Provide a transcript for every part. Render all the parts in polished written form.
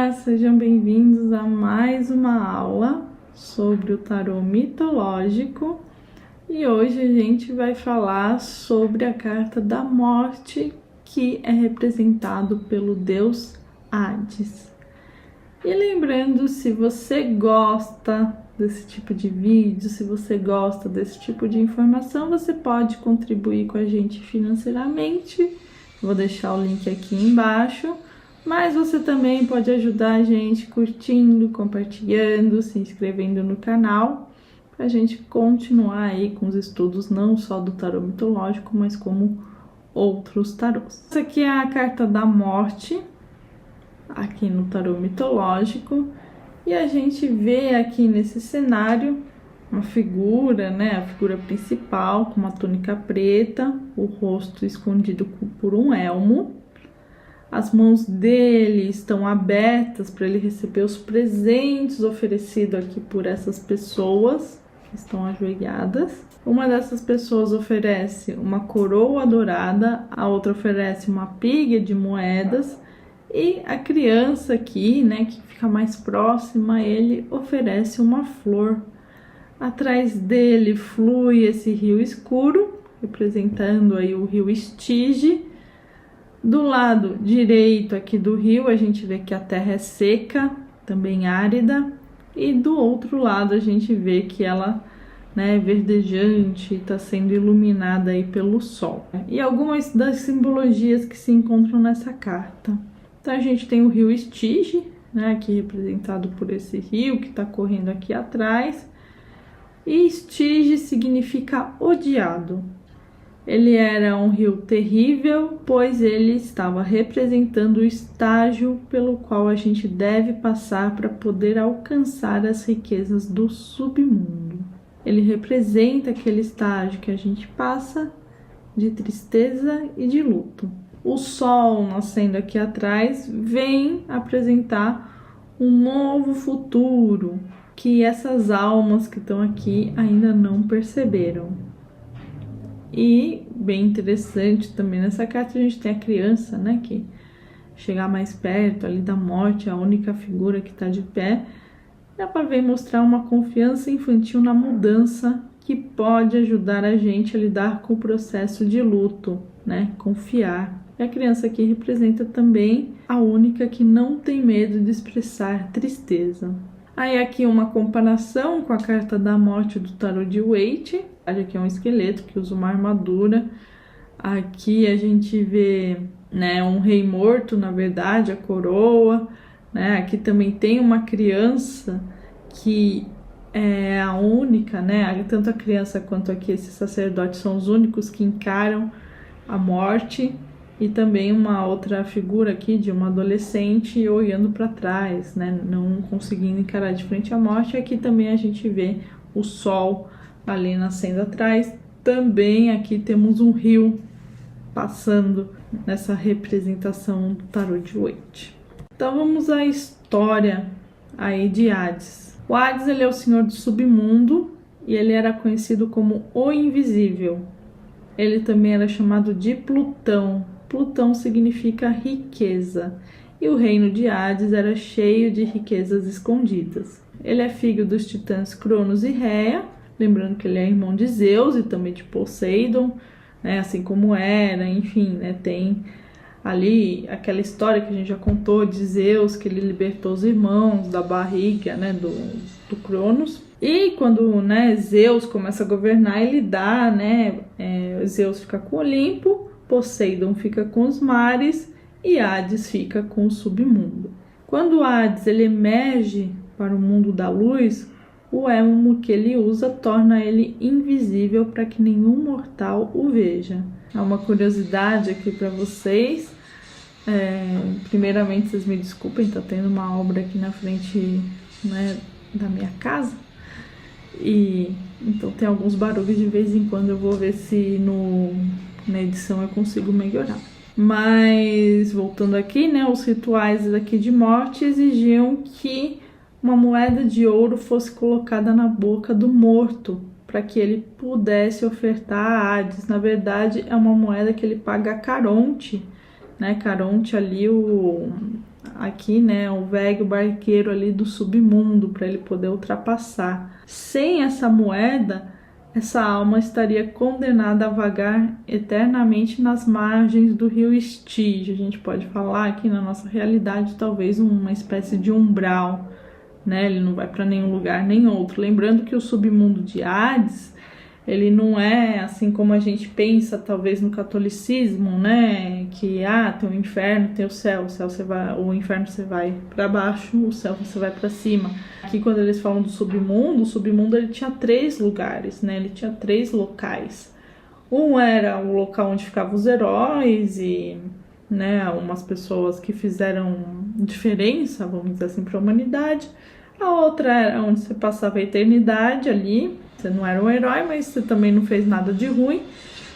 Olá, sejam bem-vindos a mais uma aula sobre o tarô mitológico e hoje a gente vai falar sobre a carta da morte, que é representado pelo deus Hades. E lembrando, se você gosta desse tipo de vídeo, se você gosta desse tipo de informação, você pode contribuir com a gente financeiramente. Vou deixar o link aqui embaixo. Mas você também pode ajudar a gente curtindo, compartilhando, se inscrevendo no canal, para a gente continuar aí com os estudos não só do tarô mitológico, mas como outros tarôs. Essa aqui é a carta da morte, aqui no tarô mitológico, e a gente vê aqui nesse cenário uma figura, né, a figura principal com uma túnica preta, o rosto escondido por um elmo. As mãos dele estão abertas para ele receber os presentes oferecidos aqui por essas pessoas que estão ajoelhadas. Uma dessas pessoas oferece uma coroa dourada, a outra oferece uma pilha de moedas e a criança aqui, né, que fica mais próxima a ele, oferece uma flor. Atrás dele flui esse rio escuro, representando aí o rio Estige. Do lado direito aqui do rio, a gente vê que a terra é seca, também árida, e do outro lado a gente vê que ela, né, é verdejante, está sendo iluminada aí pelo sol. E algumas das simbologias que se encontram nessa carta. Então a gente tem o rio Estige, né, aqui representado por esse rio que está correndo aqui atrás, e Estige significa odiado. Ele era um rio terrível, pois ele estava representando o estágio pelo qual a gente deve passar para poder alcançar as riquezas do submundo. Ele representa aquele estágio que a gente passa de tristeza e de luto. O sol nascendo aqui atrás vem apresentar um novo futuro que essas almas que estão aqui ainda não perceberam. E bem interessante também nessa carta a gente tem a criança, né, que chegar mais perto ali da morte, a única figura que está de pé, dá para ver mostrar uma confiança infantil na mudança que pode ajudar a gente a lidar com o processo de luto, né, confiar. E a criança aqui representa também a única que não tem medo de expressar tristeza. Aí aqui uma comparação com a carta da morte do tarô de Waite. Aqui é um esqueleto que usa uma armadura. Aqui a gente vê, né, um rei morto, na verdade, a coroa. Né? Aqui também tem uma criança que é a única, né? Tanto a criança quanto aqui esse sacerdote são os únicos que encaram a morte. E também uma outra figura aqui de uma adolescente olhando para trás, né? Não conseguindo encarar de frente a morte. Aqui também a gente vê o sol ali nascendo atrás. Também aqui temos um rio passando nessa representação do tarô de Waite. Então vamos à história aí de Hades. O Hades, ele é o senhor do submundo e ele era conhecido como o Invisível. Ele também era chamado de Plutão. Plutão significa riqueza, e o reino de Hades era cheio de riquezas escondidas. Ele é filho dos titãs Cronos e Réia, lembrando que ele é irmão de Zeus e também de Poseidon, né, assim como Hera, enfim, né, tem ali aquela história que a gente já contou de Zeus, que ele libertou os irmãos da barriga, né, do Cronos. E quando, né, Zeus começa a governar, ele dá, né, Zeus fica com o Olimpo, Poseidon fica com os mares e Hades fica com o submundo. Quando Hades ele emerge para o mundo da luz, o elmo que ele usa torna ele invisível para que nenhum mortal o veja. Há uma curiosidade aqui para vocês. Primeiramente, vocês me desculpem, tá tendo uma obra aqui na frente, né, da minha casa. E então tem alguns barulhos de vez em quando. Eu vou ver se na edição eu consigo melhorar. Mas voltando aqui, né, os rituais aqui de morte exigiam que uma moeda de ouro fosse colocada na boca do morto para que ele pudesse ofertar a Hades. Na verdade, é uma moeda que ele paga a Caronte, né? Caronte ali, aqui, né, o velho barqueiro ali do submundo para ele poder ultrapassar. Sem essa moeda, essa alma estaria condenada a vagar eternamente nas margens do rio Stygia. A gente pode falar aqui na nossa realidade talvez uma espécie de umbral, né? Ele não vai para nenhum lugar nem outro. Lembrando que o submundo de Hades, ele não é assim como a gente pensa, talvez no catolicismo, né? Que tem o inferno, tem o céu você vai, o inferno você vai para baixo, o céu você vai para cima. Aqui quando eles falam do submundo, o submundo ele tinha 3 lugares, né? Ele tinha 3 locais. Um era o local onde ficavam os heróis e, né, umas pessoas que fizeram diferença, vamos dizer assim, para a humanidade. A outra era onde você passava a eternidade ali. Você não era um herói, mas você também não fez nada de ruim.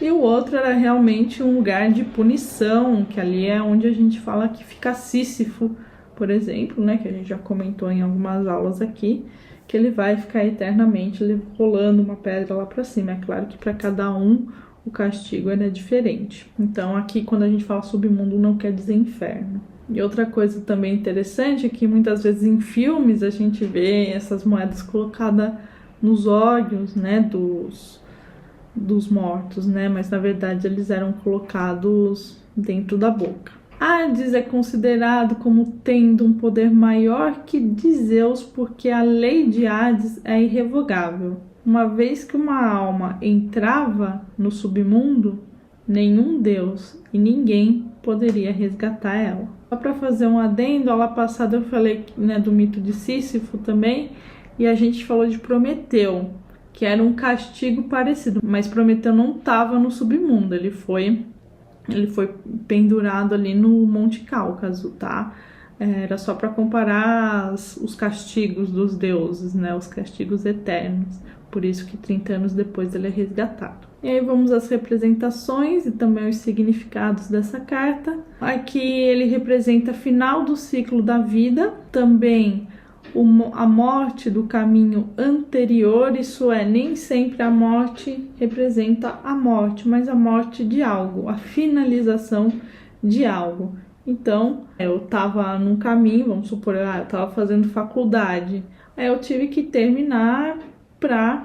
E o outro era realmente um lugar de punição, que ali é onde a gente fala que fica Sísifo, por exemplo, né? Que a gente já comentou em algumas aulas aqui, que ele vai ficar eternamente rolando uma pedra lá para cima. É claro que para cada um o castigo é diferente. Então aqui quando a gente fala submundo não quer dizer inferno. E outra coisa também interessante é que muitas vezes em filmes a gente vê essas moedas colocadas nos olhos, né, dos mortos, né, mas na verdade eles eram colocados dentro da boca. Hades é considerado como tendo um poder maior que de Zeus porque a lei de Hades é irrevogável. Uma vez que uma alma entrava no submundo, nenhum deus e ninguém poderia resgatar ela. Só para fazer um adendo, aula passada eu falei, né, do mito de Sísifo também, e a gente falou de Prometeu, que era um castigo parecido, mas Prometeu não estava no submundo, ele foi pendurado ali no Monte Cáucaso, tá? Era só para comparar os castigos dos deuses, né, os castigos eternos. Por isso que 30 anos depois ele é resgatado. E aí vamos às representações e também os significados dessa carta. Aqui ele representa o final do ciclo da vida, também a morte do caminho anterior, isso é, nem sempre a morte representa a morte, mas a morte de algo, a finalização de algo. Então, eu estava num caminho, vamos supor, eu estava fazendo faculdade, aí eu tive que terminar para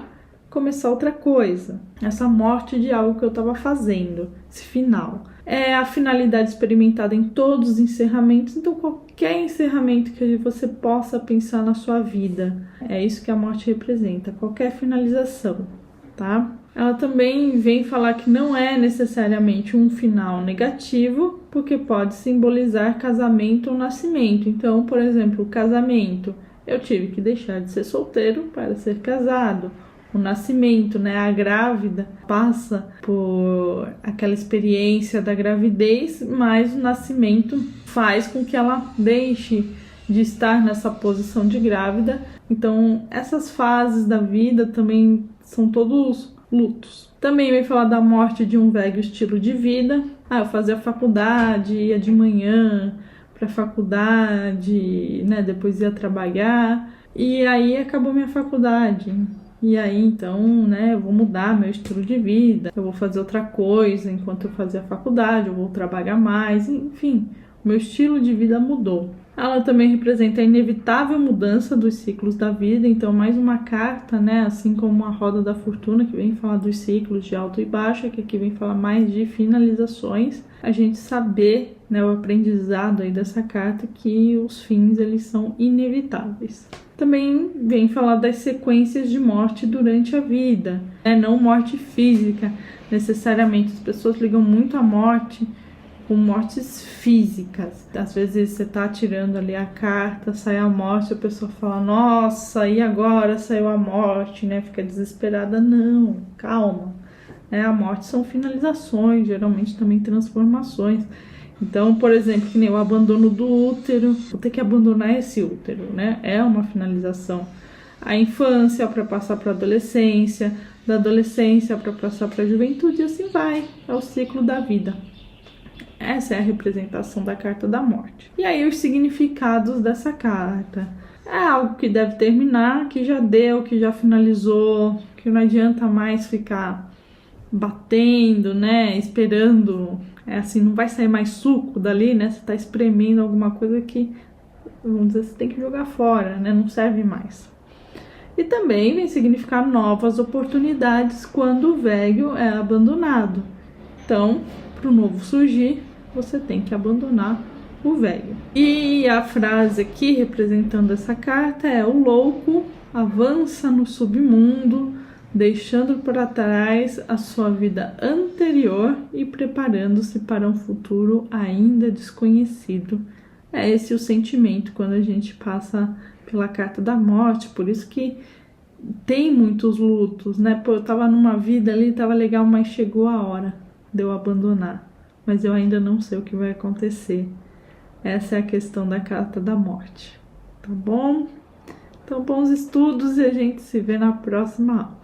começar outra coisa. Essa morte de algo que eu estava fazendo, esse final. É a finalidade experimentada em todos os encerramentos, então qualquer encerramento que você possa pensar na sua vida, é isso que a morte representa, qualquer finalização, tá? Ela também vem falar que não é necessariamente um final negativo, porque pode simbolizar casamento ou nascimento. Então, por exemplo, o casamento, eu tive que deixar de ser solteiro para ser casado. O nascimento, né? A grávida passa por aquela experiência da gravidez, mas o nascimento faz com que ela deixe de estar nessa posição de grávida. Então, essas fases da vida também são todos lutos. Também vem falar da morte de um velho estilo de vida. Eu fazia faculdade, ia de manhã para a faculdade, né? Depois ia trabalhar e aí acabou minha faculdade. E aí, então, né, eu vou mudar meu estilo de vida, eu vou fazer outra coisa enquanto eu fazia a faculdade, eu vou trabalhar mais, enfim, o meu estilo de vida mudou. Ela também representa a inevitável mudança dos ciclos da vida, então mais uma carta, né, assim como a roda da fortuna, que vem falar dos ciclos de alto e baixo, que aqui vem falar mais de finalizações, a gente saber, né, o aprendizado aí dessa carta, que os fins, eles são inevitáveis. Também vem falar das sequências de morte durante a vida, né? Não morte física necessariamente. As pessoas ligam muito à morte com mortes físicas. Às vezes você tá tirando ali a carta, sai a morte, a pessoa fala, nossa, e agora saiu a morte, né? Fica desesperada. Não, calma. A morte são finalizações, geralmente também transformações. Então, por exemplo, que nem o abandono do útero, vou ter que abandonar esse útero, né? É uma finalização. A infância para passar para a adolescência, da adolescência para passar para a juventude, e assim vai. É o ciclo da vida. Essa é a representação da carta da morte. E aí os significados dessa carta. É algo que deve terminar, que já deu, que já finalizou, que não adianta mais ficar batendo, né? Esperando. Assim, não vai sair mais suco dali, né? Você tá espremendo alguma coisa que vamos dizer, você tem que jogar fora, né? Não serve mais. E também vem significar novas oportunidades quando o velho é abandonado. Então, para o novo surgir, você tem que abandonar o velho. E a frase aqui representando essa carta é: o louco avança no submundo, deixando para trás a sua vida anterior e preparando-se para um futuro ainda desconhecido. É esse o sentimento quando a gente passa pela carta da morte, por isso que tem muitos lutos, né? Pô, eu tava numa vida ali, tava legal, mas chegou a hora de eu abandonar. Mas eu ainda não sei o que vai acontecer. Essa é a questão da carta da morte, tá bom? Então, bons estudos e a gente se vê na próxima aula.